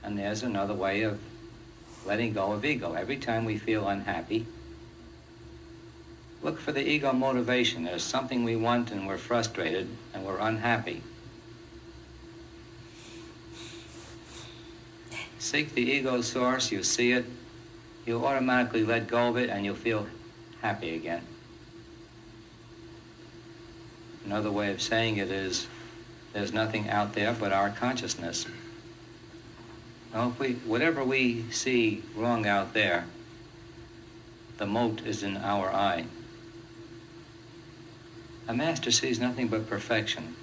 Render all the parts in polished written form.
And there's another way of letting go of ego. Every time we feel unhappy, look for the ego motivation. There's something we want and we're frustrated and we're unhappy. Seek the ego source, you see it, you'll automatically let go of it and you'll feel happy again. Another way of saying it is, there's nothing out there but our consciousness. Now, whatever we see wrong out there, the mote is in our eye. A master sees nothing but perfection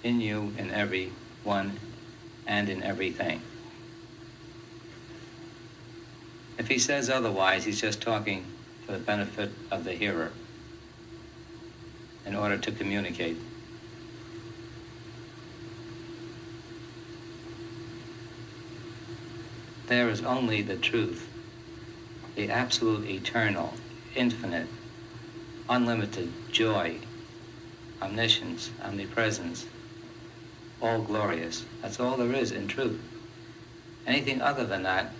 in you, in everyone, and in everything. If he says otherwise, he's just talking for the benefit of the hearer in order to communicate. There is only the truth, the absolute, eternal, infinite, unlimited joy, omniscience, omnipresence, all glorious. That's all there is in truth. Anything other than that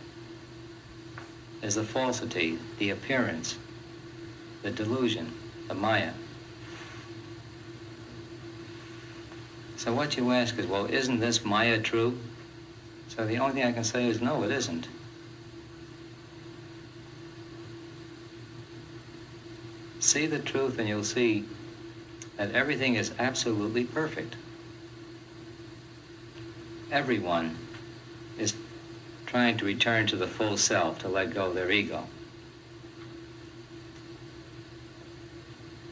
is the falsity, the appearance, the delusion, the Maya. So what you ask is, well, isn't this Maya true? So the only thing I can say is, no, it isn't. See the truth and you'll see that everything is absolutely perfect. Everyone is trying to return to the full self, to let go of their ego.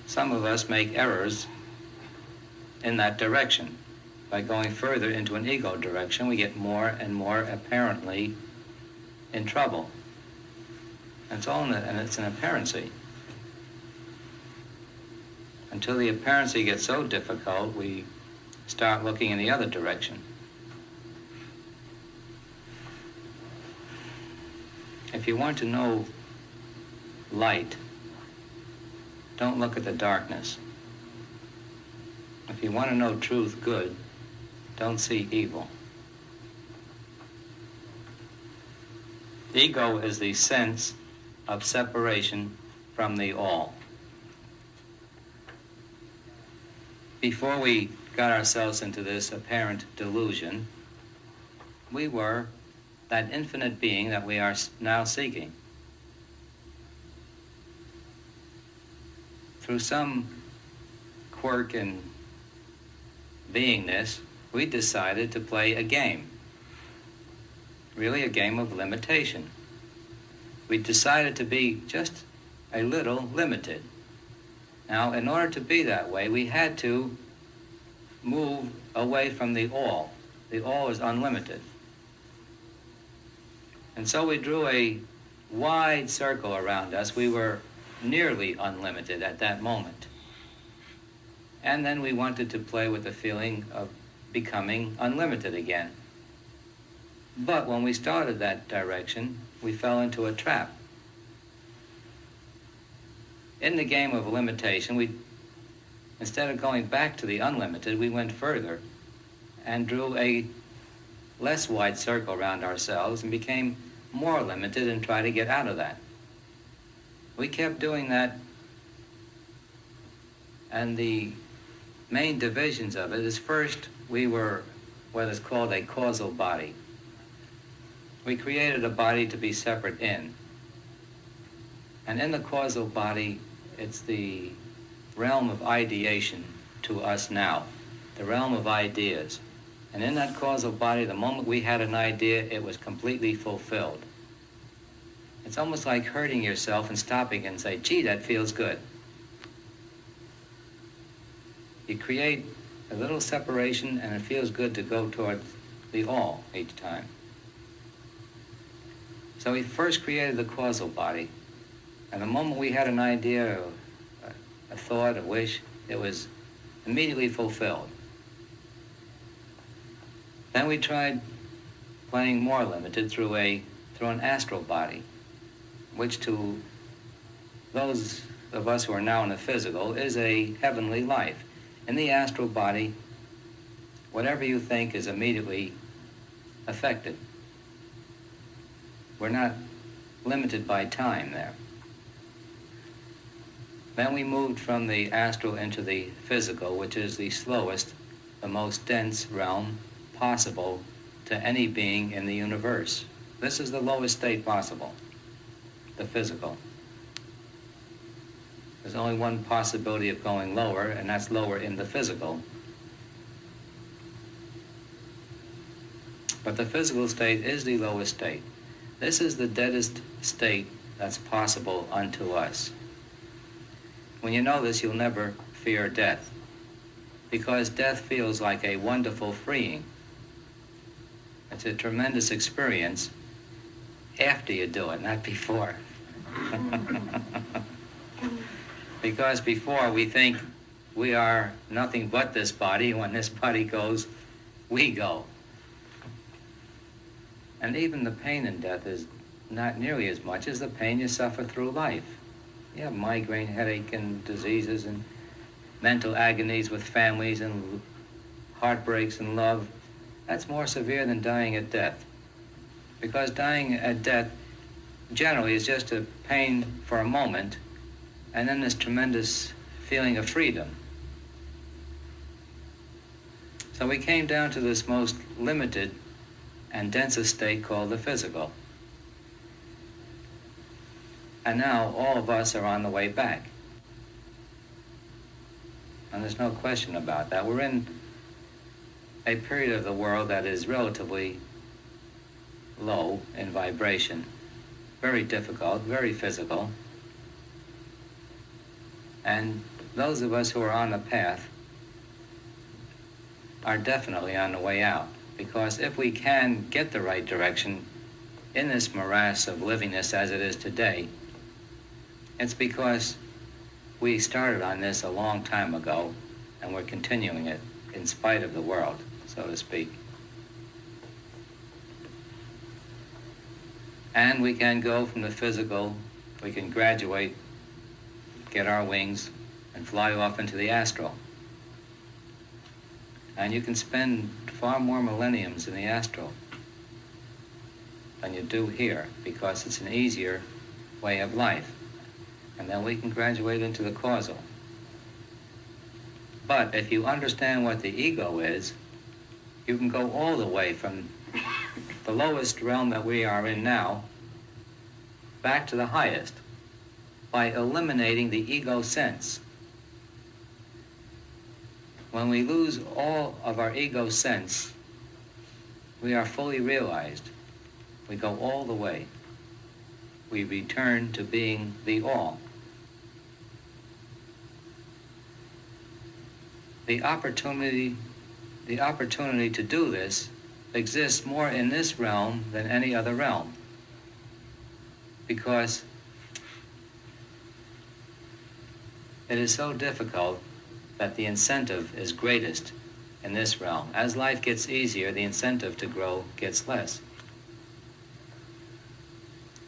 Some of us make errors in that direction. By going further into an ego direction, we get more and more apparently in trouble. And it's an apparency. Until the apparency gets so difficult, we start looking in the other direction. If you want to know light, don't look at the darkness. If you want to know truth, good, don't see evil. Ego is the sense of separation from the all. Before we got ourselves into this apparent delusion, we were that infinite being that we are now seeking. Through some quirk in beingness, we decided to play a game. Really a game of limitation. We decided to be just a little limited. Now, in order to be that way, we had to move away from the all. The all is unlimited. And so we drew a wide circle around us. We were nearly unlimited at that moment. And then we wanted to play with the feeling of becoming unlimited again. But when we started that direction, we fell into a trap. In the game of limitation, instead of going back to the unlimited, we went further and drew a less wide circle around ourselves and became more limited and tried to get out of that. We kept doing that, and the main divisions of it is, first, we were what is called a causal body. We created a body to be separate in. And in the causal body, it's the realm of ideation to us now, the realm of ideas. And in that causal body, the moment we had an idea, it was completely fulfilled. It's almost like hurting yourself and stopping and say, gee, that feels good. You create a little separation and it feels good to go towards the all each time. So we first created the causal body. And the moment we had an idea, a thought, a wish, it was immediately fulfilled. Then we tried playing more limited through an astral body, which to those of us who are now in the physical is a heavenly life. In the astral body, whatever you think is immediately affected. We're not limited by time there. Then we moved from the astral into the physical, which is the slowest, the most dense realm possible to any being in the universe. This is the lowest state possible, the physical. There's only one possibility of going lower, and that's lower in the physical. But the physical state is the lowest state. This is the deadest state that's possible unto us. When you know this, you'll never fear death, because death feels like a wonderful freeing. It's a tremendous experience after you do it, not before. Because before we think we are nothing but this body. When this body goes, we go. And even the pain in death is not nearly as much as the pain you suffer through life. You have migraine, headache, and diseases, and mental agonies with families, and heartbreaks and love. That's more severe than dying at death. Because dying at death generally is just a pain for a moment, and then this tremendous feeling of freedom. So we came down to this most limited and densest state called the physical. And now all of us are on the way back. And there's no question about that. We're in a period of the world that is relatively low in vibration, very difficult, very physical. And those of us who are on the path are definitely on the way out. Because if we can get the right direction in this morass of livingness as it is today, it's because we started on this a long time ago, and we're continuing it in spite of the world, so to speak. And we can go from the physical, we can graduate, get our wings, and fly off into the astral. And you can spend far more millenniums in the astral than you do here, because it's an easier way of life. And then we can graduate into the causal. But if you understand what the ego is, you can go all the way from the lowest realm that we are in now back to the highest by eliminating the ego sense. When we lose all of our ego sense, we are fully realized. We go all the way. We return to being the all. The opportunity to do this exists more in this realm than any other realm, because it is so difficult that the incentive is greatest in this realm. As life gets easier, the incentive to grow gets less.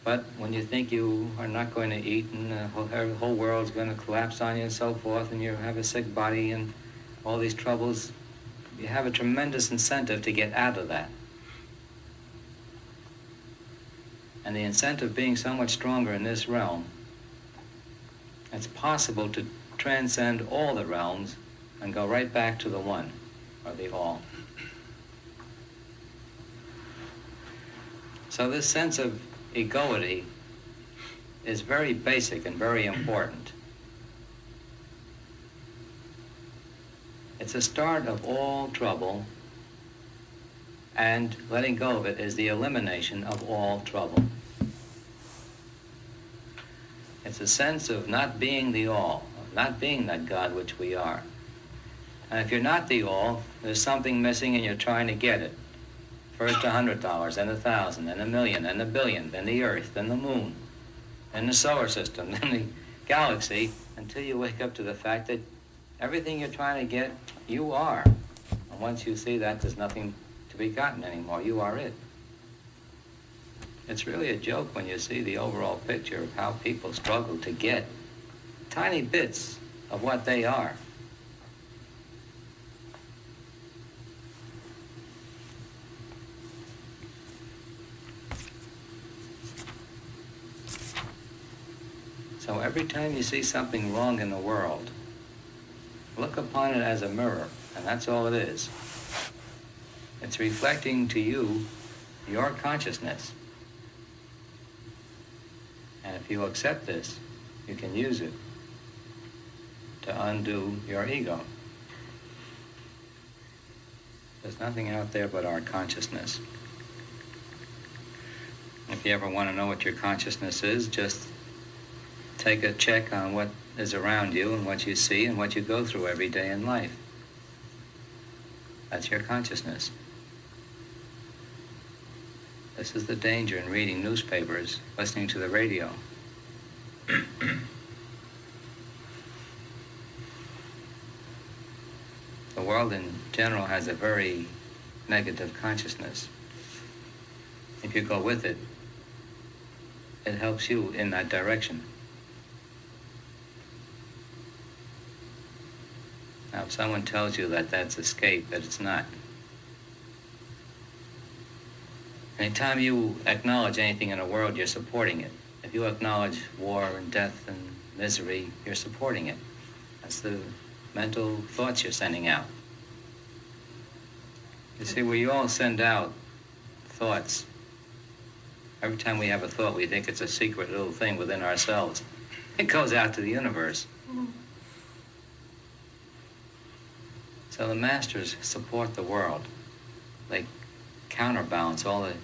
But when you think you are not going to eat, and the whole world's going to collapse on you and so forth, and you have a sick body and all these troubles, you have a tremendous incentive to get out of that. And the incentive being so much stronger in this realm, it's possible to transcend all the realms and go right back to the one, or the all. So this sense of egoity is very basic and very important. It's the start of all trouble, and letting go of it is the elimination of all trouble. It's a sense of not being the all, of not being that God which we are. And if you're not the all, there's something missing and you're trying to get it. First $100, then 1,000, then 1,000,000, then 1,000,000,000, then the Earth, then the Moon, then the solar system, then the galaxy, until you wake up to the fact that everything you're trying to get, you are. And once you see that, there's nothing to be gotten anymore. You are it. It's really a joke when you see the overall picture of how people struggle to get tiny bits of what they are. So every time you see something wrong in the world, look upon it as a mirror, and that's all it is. It's reflecting to you your consciousness. And if you accept this, you can use it to undo your ego. There's nothing out there but our consciousness. If you ever want to know what your consciousness is, just take a check on what is around you and what you see and what you go through every day in life. That's your consciousness. This is the danger in reading newspapers, listening to the radio. The world in general has a very negative consciousness. If you go with it, it helps you in that direction. Now, if someone tells you that that's escape, that it's not. Anytime you acknowledge anything in the world, you're supporting it. If you acknowledge war and death and misery, you're supporting it. That's the mental thoughts you're sending out. You see, we all send out thoughts. Every time we have a thought, we think it's a secret little thing within ourselves. It goes out to the universe. So the masters support the world. They counterbalance all the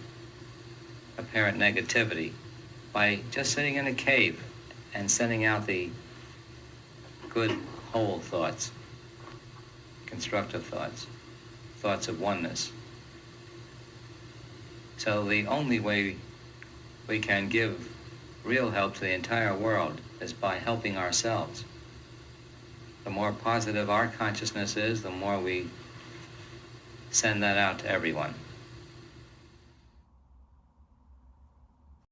apparent negativity by just sitting in a cave and sending out the good, whole thoughts, constructive thoughts, thoughts of oneness. So the only way we can give real help to the entire world is by helping ourselves. The more positive our consciousness is, the more we send that out to everyone.